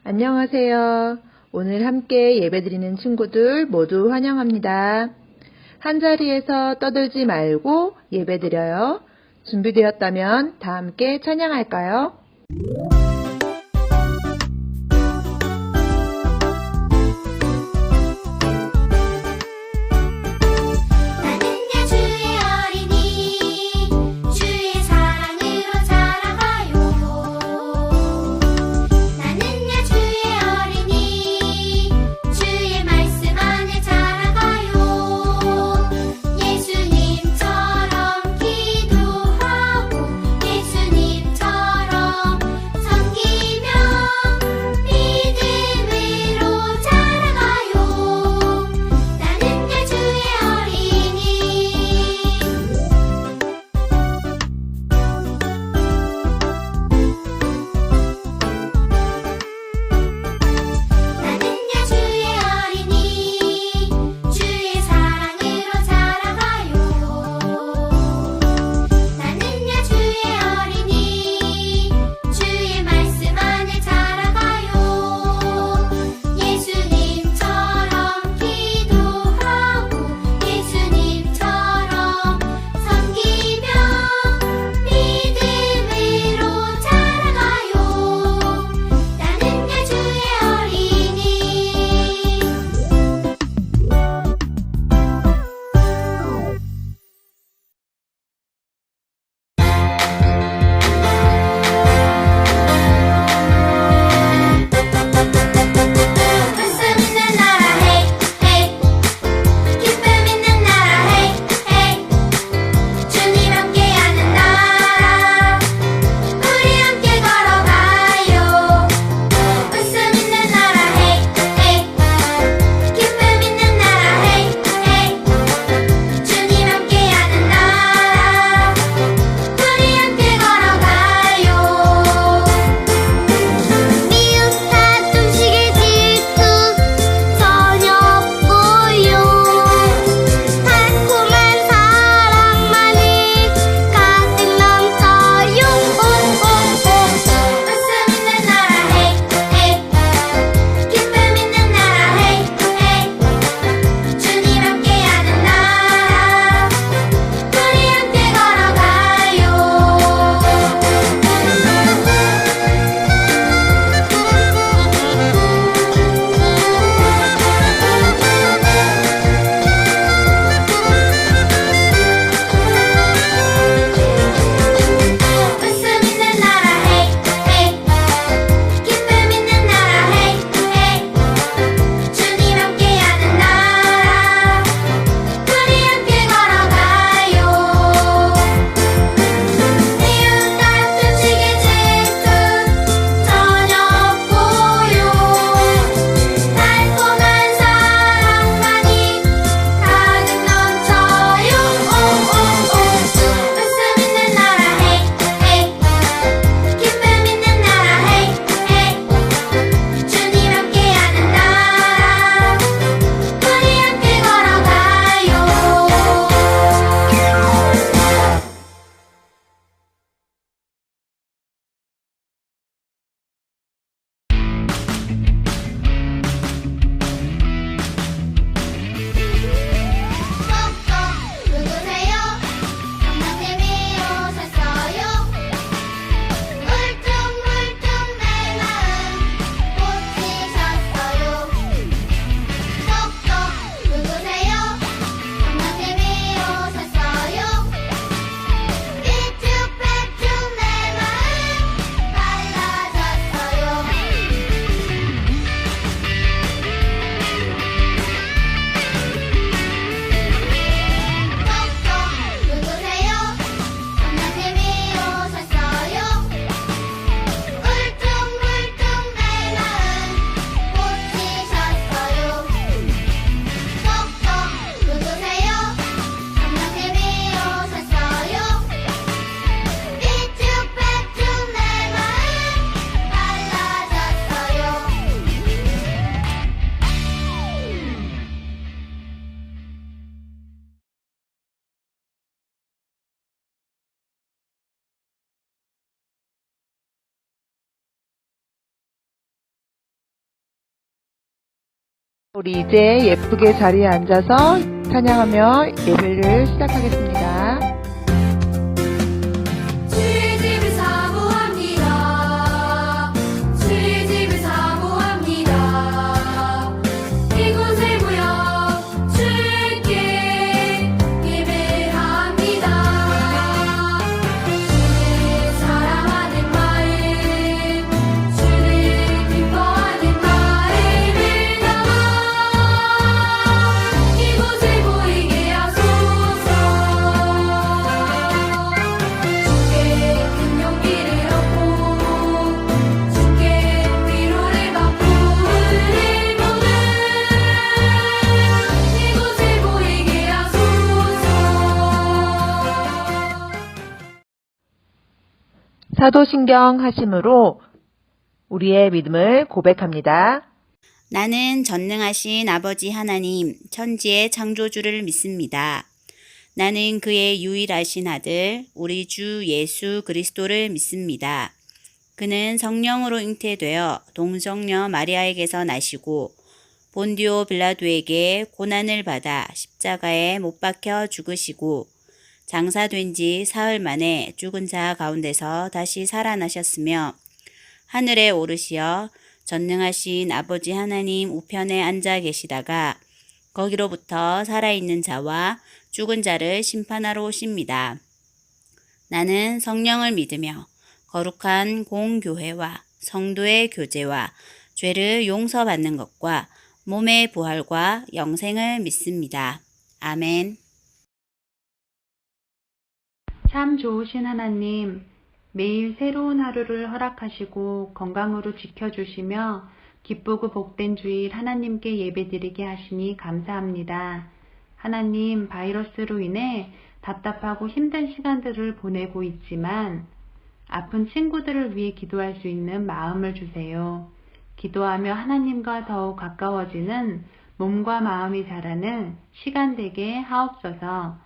안녕하세요. 오늘 함께 예배드리는 친구들 모두 환영합니다. 한자리에서 떠들지 말고 예배드려요. 준비되었다면 다 함께 찬양할까요? 예수님처럼 우리 이제 예쁘게 자리에 앉아서 찬양하며 예배를 시작하겠습니다. 주의 집을 사모합니다. 주의 집을 사모합니다. 이곳에 모여 주께 예배합니다. 주를 사랑하는 마음, 주를 기뻐하는 마음을 담아 이곳에 모이게 하소서. 주께 큰 용기를 얻고 주께 위로를 받고 우리 몸은 이곳에 모이게 하소서. 사도신경 하심으로 우리의 믿음을 고백합니다. 나는 전능하신 아버지 하나님, 천지의 창조주를 믿습니다. 나는 그의 유일하신 아들, 우리 주 예수 그리스도를 믿습니다. 그는 성령으로 잉태되어 동정녀 마리아에게서 나시고 본디오 빌라도에게 고난을 받아 십자가에 못 박혀 죽으시고 장사된 지 사흘 만에 죽은 자 가운데서 다시 살아나셨으며 하늘에 오르시어 전능하신 아버지 하나님 우편에 앉아 계시다가 거기로부터 살아있는 자와 죽은 자를 심판하러 오십니다. 나는 성령을 믿으며 거룩한 공교회와 성도의 교제와 죄를 용서받는 것과 몸의 부활과 영생을 믿습니다. 아멘. 참 좋으신 하나님, 매일 새로운 하루를 허락하시고 건강으로 지켜주시며 기쁘고 복된 주일 하나님께 예배드리게 하시니 감사합니다. 하나님, 바이러스로 인해 답답하고 힘든 시간들을 보내고 있지만 아픈 친구들을 위해 기도할 수 있는 마음을 주세요. 기도하며 하나님과 더욱 가까워지는 몸과 마음이 자라는 시간 되게 하옵소서.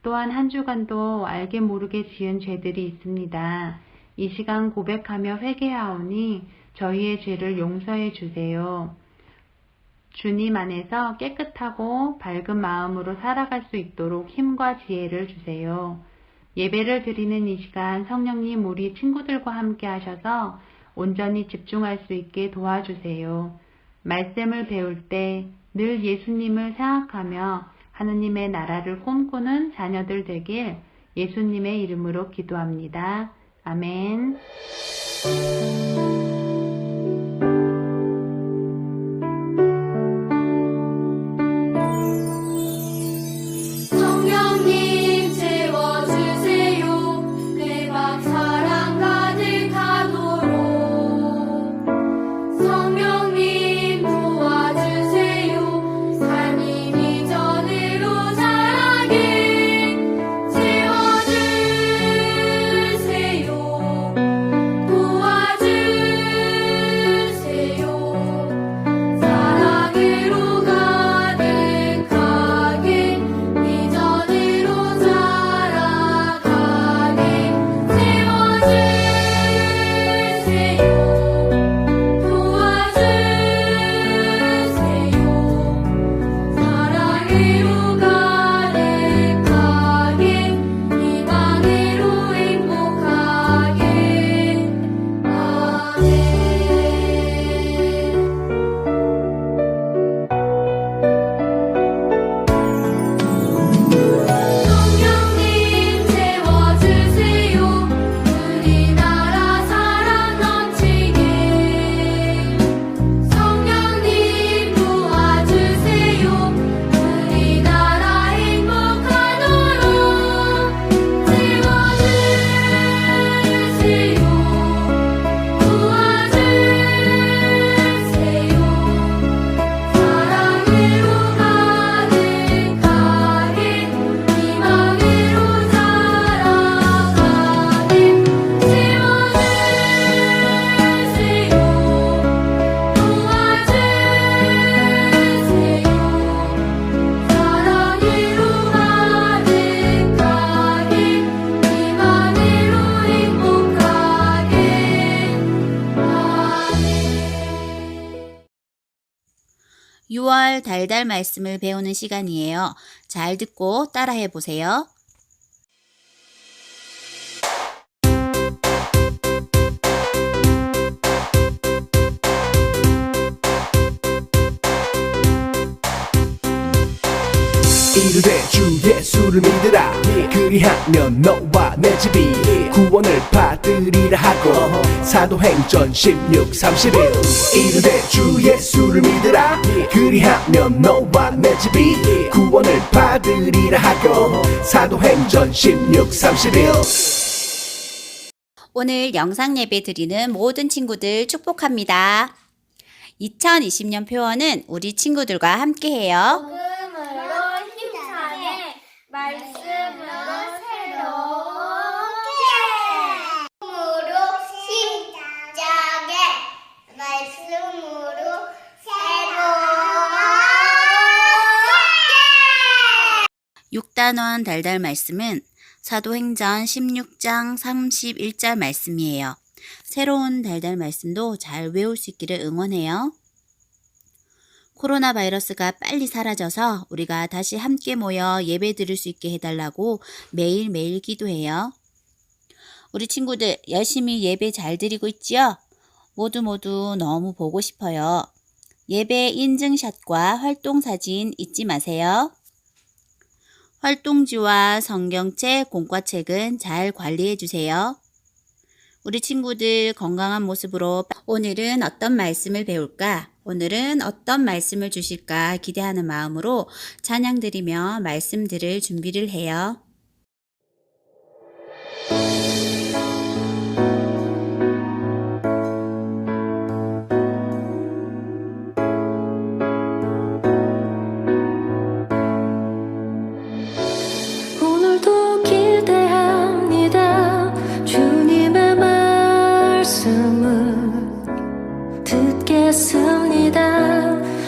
또한 한 주간도 알게 모르게 지은 죄들이 있습니다. 이 시간 고백하며 회개하오니 저희의 죄를 용서해 주세요. 주님 안에서 깨끗하고 밝은 마음으로 살아갈 수 있도록 힘과 지혜를 주세요. 예배를 드리는 이 시간 성령님 우리 친구들과 함께 하셔서 온전히 집중할 수 있게 도와주세요. 말씀을 배울 때 늘 예수님을 생각하며 하느님의 나라를 꿈꾸는 자녀들 되길 예수님의 이름으로 기도합니다. 아멘. 성령님 채워주세요. 내 맘 사랑 가득하도록. 성령님 도와주세요. 삶이 비전으로 자라게 채워주세요. 도와주세요. 6월 달달 말씀을 배우는 시간이에요. 잘 듣고 따라해 보세요. 이르되 주 예수를 믿으라 그리하면 너와 내 집이 구원을 받으리라 하고 사도행전 16:31 이르되 주 예수를 믿으라 그리하면 너와 내 집이 구원을 받으리라 하고 사도행전 16:31 오늘 영상 예배 드리는 모든 친구들 축복합니다. 2020년 표어는 우리 친구들과 함께해요. 복음으로 힘차게 말씀으로 새롭게 말씀으로 심장에 말씀으로 새롭게 6단원 달달 말씀은 사도행전 16장 31절 말씀이에요. 새로운 달달 말씀도 잘 외울 수 있기를 응원해요. 코로나 바이러스가 빨리 사라져서 우리가 다시 함께 모여 예배 드릴 수 있게 해달라고 매일매일 기도해요. 우리 친구들 열심히 예배 잘 드리고 있지요? 모두 너무 보고 싶어요. 예배 인증샷과 활동사진 잊지 마세요. 활동지와 성경책, 공과책은 잘 관리해 주세요. 우리 친구들 건강한 모습으로 오늘은 어떤 말씀을 배울까? 오늘은 어떤 말씀을 주실까 기대하는 마음으로 찬양 드리며 말씀 들을 준비를 해요. 오늘도 기대합니다. 주님의 말씀을 듣겠습니다.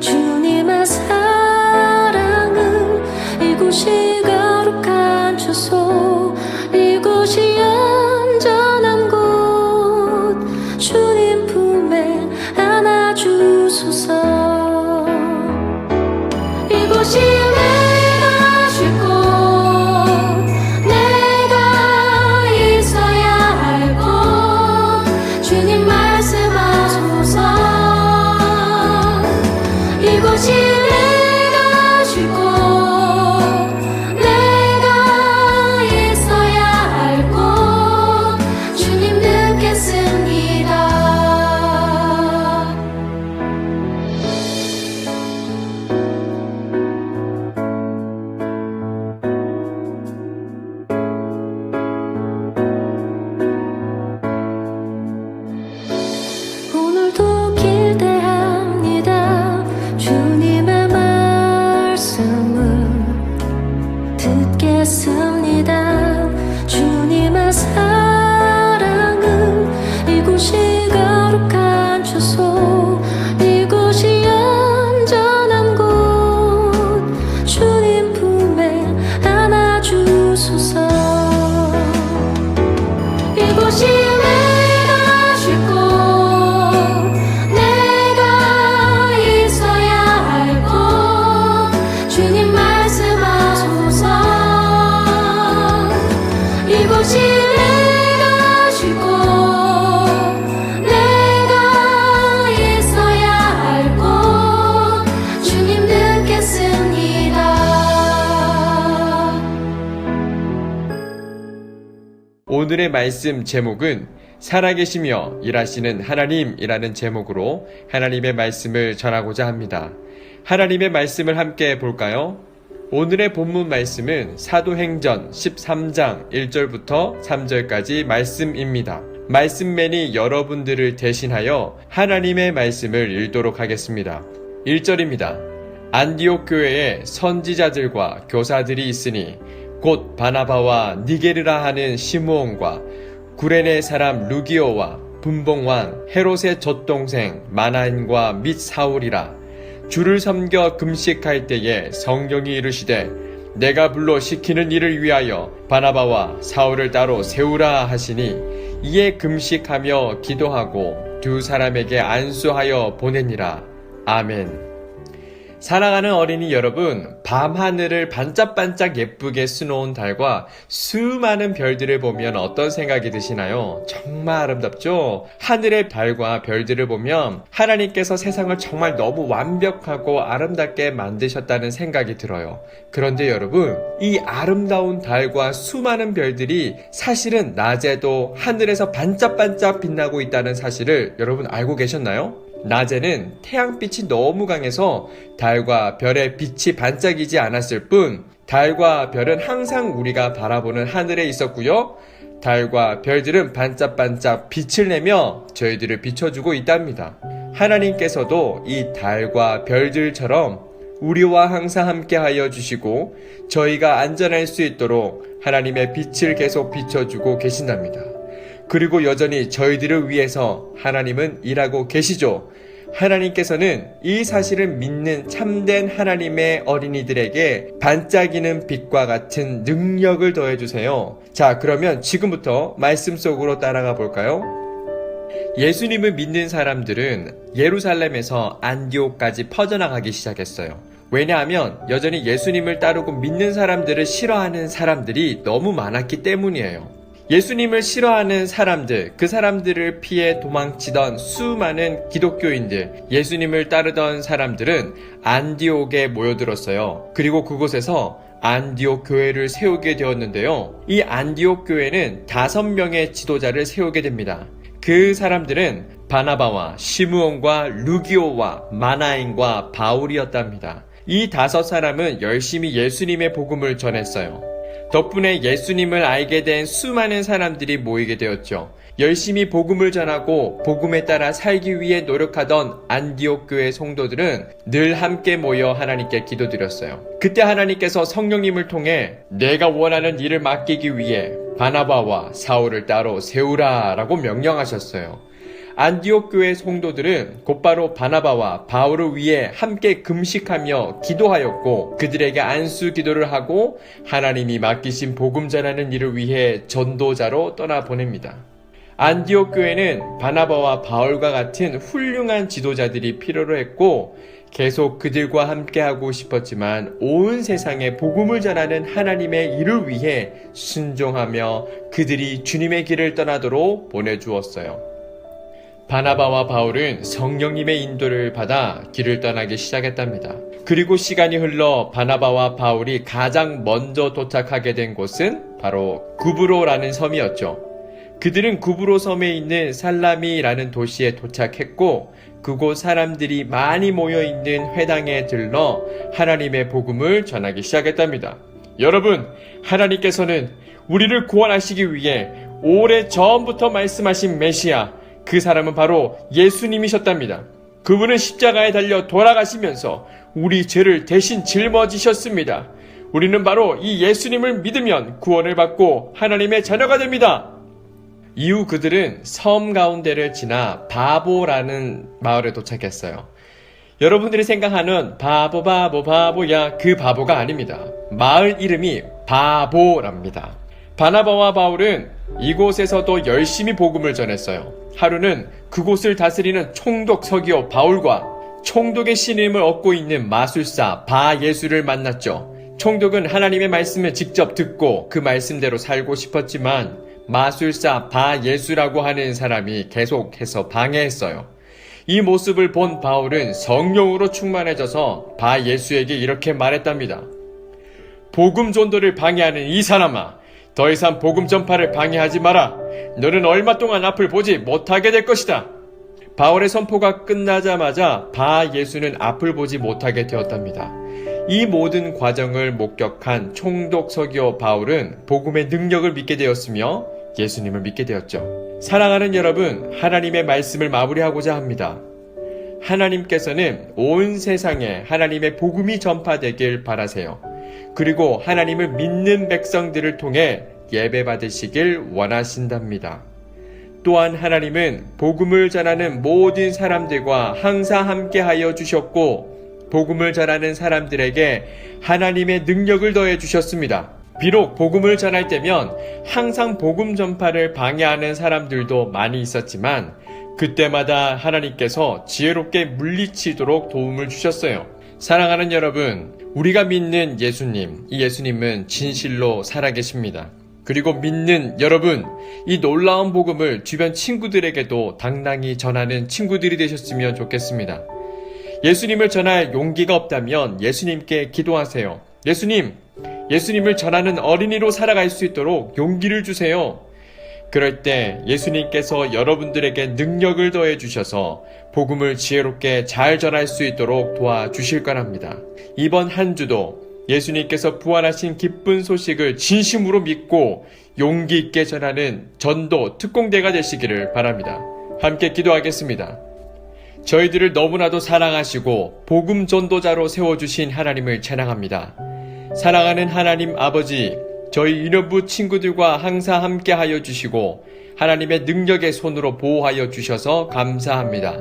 주님의 사랑을 이곳이 거룩한 주소 이곳이 안전한 곳 주님 품에 안아주소서 이곳이 내가 쉴 곳 내가 있어야 할 곳 주님 말씀하소서 이곳이 내가 쉴 곳 내가 있어야 할 곳 주님 듣겠습니다. 오늘도 기대합니다. 주님의 말씀을 듣겠습니다. 주님의 사랑을 이곳이 거룩한 주소 이곳이 안전한 곳 주님 품에 안아주소서 이곳이 내가 쉴 곳 내가 있어야 할 곳 주님 말씀하소서 이곳이 내가 쉴 곳 내가 있어야 할 곳 주님 듣겠습니다. 오늘의 말씀 제목은 살아계시며 일하시는 하나님이라는 제목으로 하나님의 말씀을 전하고자 합니다. 하나님의 말씀을 함께 볼까요? 오늘의 본문 말씀은 사도행전 13장 1절부터 3절까지 말씀입니다. 말씀맨이 여러분들을 대신하여 하나님의 말씀을 읽도록 하겠습니다. 1절입니다. 안디옥 교회에 선지자들과 교사들이 있으니 곧 바나바와 니게르라 하는 시므온과 구레네 사람 루기오와 분봉왕 헤롯의 젖동생 마나인과 및 사울이라. 주를 섬겨 금식할 때에 성령이 이르시되 내가 불러 시키는 일을 위하여 바나바와 사울을 따로 세우라 하시니 이에 금식하며 기도하고 두 사람에게 안수하여 보내니라. 아멘. 사랑하는 어린이 여러분, 밤하늘을 반짝반짝 예쁘게 수놓은 달과 수많은 별들을 보면 어떤 생각이 드시나요? 정말 아름답죠? 하늘의 달과 별들을 보면 하나님께서 세상을 정말 너무 완벽하고 아름답게 만드셨다는 생각이 들어요. 그런데 여러분, 이 아름다운 달과 수많은 별들이 사실은 낮에도 하늘에서 반짝반짝 빛나고 있다는 사실을 여러분 알고 계셨나요? 낮에는 태양빛이 너무 강해서 달과 별의 빛이 반짝이지 않았을 뿐 달과 별은 항상 우리가 바라보는 하늘에 있었고요. 달과 별들은 반짝반짝 빛을 내며 저희들을 비춰주고 있답니다. 하나님께서도 이 달과 별들처럼 우리와 항상 함께하여 주시고 저희가 안전할 수 있도록 하나님의 빛을 계속 비춰주고 계신답니다. 그리고 여전히 저희들을 위해서 하나님은 일하고 계시죠. 하나님께서는 이 사실을 믿는 참된 하나님의 어린이들에게 반짝이는 빛과 같은 능력을 더해주세요. 자, 그러면 지금부터 말씀 속으로 따라가 볼까요? 예수님을 믿는 사람들은 예루살렘에서 안디옥까지 퍼져나가기 시작했어요. 왜냐하면 여전히 예수님을 따르고 믿는 사람들을 싫어하는 사람들이 너무 많았기 때문이에요. 예수님을 싫어하는 사람들, 그 사람들을 피해 도망치던 수많은 기독교인들, 예수님을 따르던 사람들은 안디옥에 모여들었어요. 그리고 그곳에서 안디옥 교회를 세우게 되었는데요. 이 안디옥 교회는 5명의 지도자를 세우게 됩니다. 그 사람들은 바나바와 시므온과 루기오와 마나인과 바울이었답니다. 이 5사람은 열심히 예수님의 복음을 전했어요. 덕분에 예수님을 알게 된 수많은 사람들이 모이게 되었죠. 열심히 복음을 전하고 복음에 따라 살기 위해 노력하던 안디옥 교회 성도들은 늘 함께 모여 하나님께 기도드렸어요. 그때 하나님께서 성령님을 통해 내가 원하는 일을 맡기기 위해 바나바와 사울을 따로 세우라 라고 명령하셨어요. 안디옥 교회 성도들은 곧바로 바나바와 바울을 위해 함께 금식하며 기도하였고 그들에게 안수 기도를 하고 하나님이 맡기신 복음 전하는 일을 위해 전도자로 떠나보냅니다. 안디옥 교회는 바나바와 바울과 같은 훌륭한 지도자들이 필요로 했고 계속 그들과 함께하고 싶었지만 온 세상에 복음을 전하는 하나님의 일을 위해 순종하며 그들이 주님의 길을 떠나도록 보내주었어요. 바나바와 바울은 성령님의 인도를 받아 길을 떠나기 시작했답니다. 그리고 시간이 흘러 바나바와 바울이 가장 먼저 도착하게 된 곳은 바로 구브로라는 섬이었죠. 그들은 구브로 섬에 있는 살라미라는 도시에 도착했고 그곳 사람들이 많이 모여있는 회당에 들러 하나님의 복음을 전하기 시작했답니다. 여러분, 하나님께서는 우리를 구원하시기 위해 오래 전부터 말씀하신 메시아, 그 사람은 바로 예수님이셨답니다. 그분은 십자가에 달려 돌아가시면서 우리 죄를 대신 짊어지셨습니다. 우리는 바로 이 예수님을 믿으면 구원을 받고 하나님의 자녀가 됩니다. 이후 그들은 섬 가운데를 지나 바보라는 마을에 도착했어요. 여러분들이 생각하는 바보야 그 바보가 아닙니다. 마을 이름이 바보랍니다. 바나바와 바울은 이곳에서도 열심히 복음을 전했어요. 하루는 그곳을 다스리는 총독 서기오 바울과 총독의 신임을 얻고 있는 마술사 바예수를 만났죠. 총독은 하나님의 말씀을 직접 듣고 그 말씀대로 살고 싶었지만 마술사 바예수라고 하는 사람이 계속해서 방해했어요. 이 모습을 본 바울은 성령으로 충만해져서 바예수에게 이렇게 말했답니다. 복음 전도를 방해하는 이 사람아, 더 이상 복음 전파를 방해하지 마라. 너는 얼마 동안 앞을 보지 못하게 될 것이다. 바울의 선포가 끝나자마자 바예수는 앞을 보지 못하게 되었답니다. 이 모든 과정을 목격한 총독 서기오 바울은 복음의 능력을 믿게 되었으며 예수님을 믿게 되었죠. 사랑하는 여러분, 하나님의 말씀을 마무리하고자 합니다. 하나님께서는 온 세상에 하나님의 복음이 전파되길 바라세요. 그리고 하나님을 믿는 백성들을 통해 예배 받으시길 원하신답니다. 또한 하나님은 복음을 전하는 모든 사람들과 항상 함께하여 주셨고 복음을 전하는 사람들에게 하나님의 능력을 더해 주셨습니다. 비록 복음을 전할 때면 항상 복음 전파를 방해하는 사람들도 많이 있었지만 그때마다 하나님께서 지혜롭게 물리치도록 도움을 주셨어요. 사랑하는 여러분, 우리가 믿는 예수님, 이 예수님은 진실로 살아계십니다. 그리고 믿는 여러분, 이 놀라운 복음을 주변 친구들에게도 당당히 전하는 친구들이 되셨으면 좋겠습니다. 예수님을 전할 용기가 없다면 예수님께 기도하세요. 예수님을 전하는 어린이로 살아갈 수 있도록 용기를 주세요. 그럴 때 예수님께서 여러분들에게 능력을 더해 주셔서 복음을 지혜롭게 잘 전할 수 있도록 도와주실 거랍니다. 이번 한 주도 예수님께서 부활하신 기쁜 소식을 진심으로 믿고 용기 있게 전하는 전도 특공대가 되시기를 바랍니다. 함께 기도하겠습니다. 저희들을 너무나도 사랑하시고 복음 전도자로 세워주신 하나님을 찬양합니다. 사랑하는 하나님 아버지, 저희 인연부 친구들과 항상 함께하여 주시고 하나님의 능력의 손으로 보호하여 주셔서 감사합니다.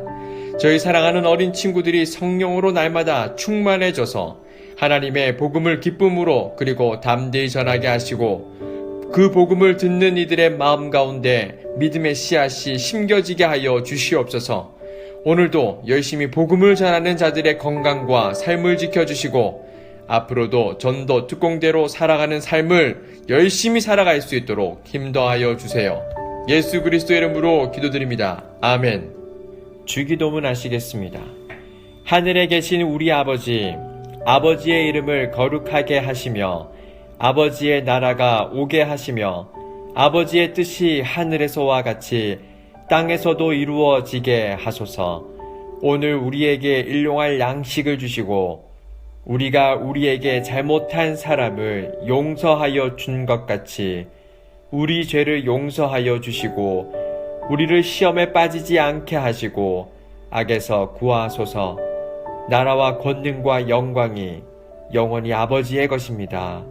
저희 사랑하는 어린 친구들이 성령으로 날마다 충만해져서 하나님의 복음을 기쁨으로 그리고 담대히 전하게 하시고 그 복음을 듣는 이들의 마음 가운데 믿음의 씨앗이 심겨지게 하여 주시옵소서. 오늘도 열심히 복음을 전하는 자들의 건강과 삶을 지켜주시고 앞으로도 전도 특공대로 살아가는 삶을 열심히 살아갈 수 있도록 힘더하여 주세요. 예수 그리스도의 이름으로 기도드립니다. 아멘. 주기도문 하시겠습니다. 하늘에 계신 우리 아버지, 아버지의 이름을 거룩하게 하시며 아버지의 나라가 오게 하시며 아버지의 뜻이 하늘에서와 같이 땅에서도 이루어지게 하소서. 오늘 우리에게 일용할 양식을 주시고 우리가 우리에게 잘못한 사람을 용서하여 준 것 같이 우리 죄를 용서하여 주시고 우리를 시험에 빠지지 않게 하시고 악에서 구하소서. 나라와 권능과 영광이 영원히 아버지의 것입니다.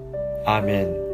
아멘.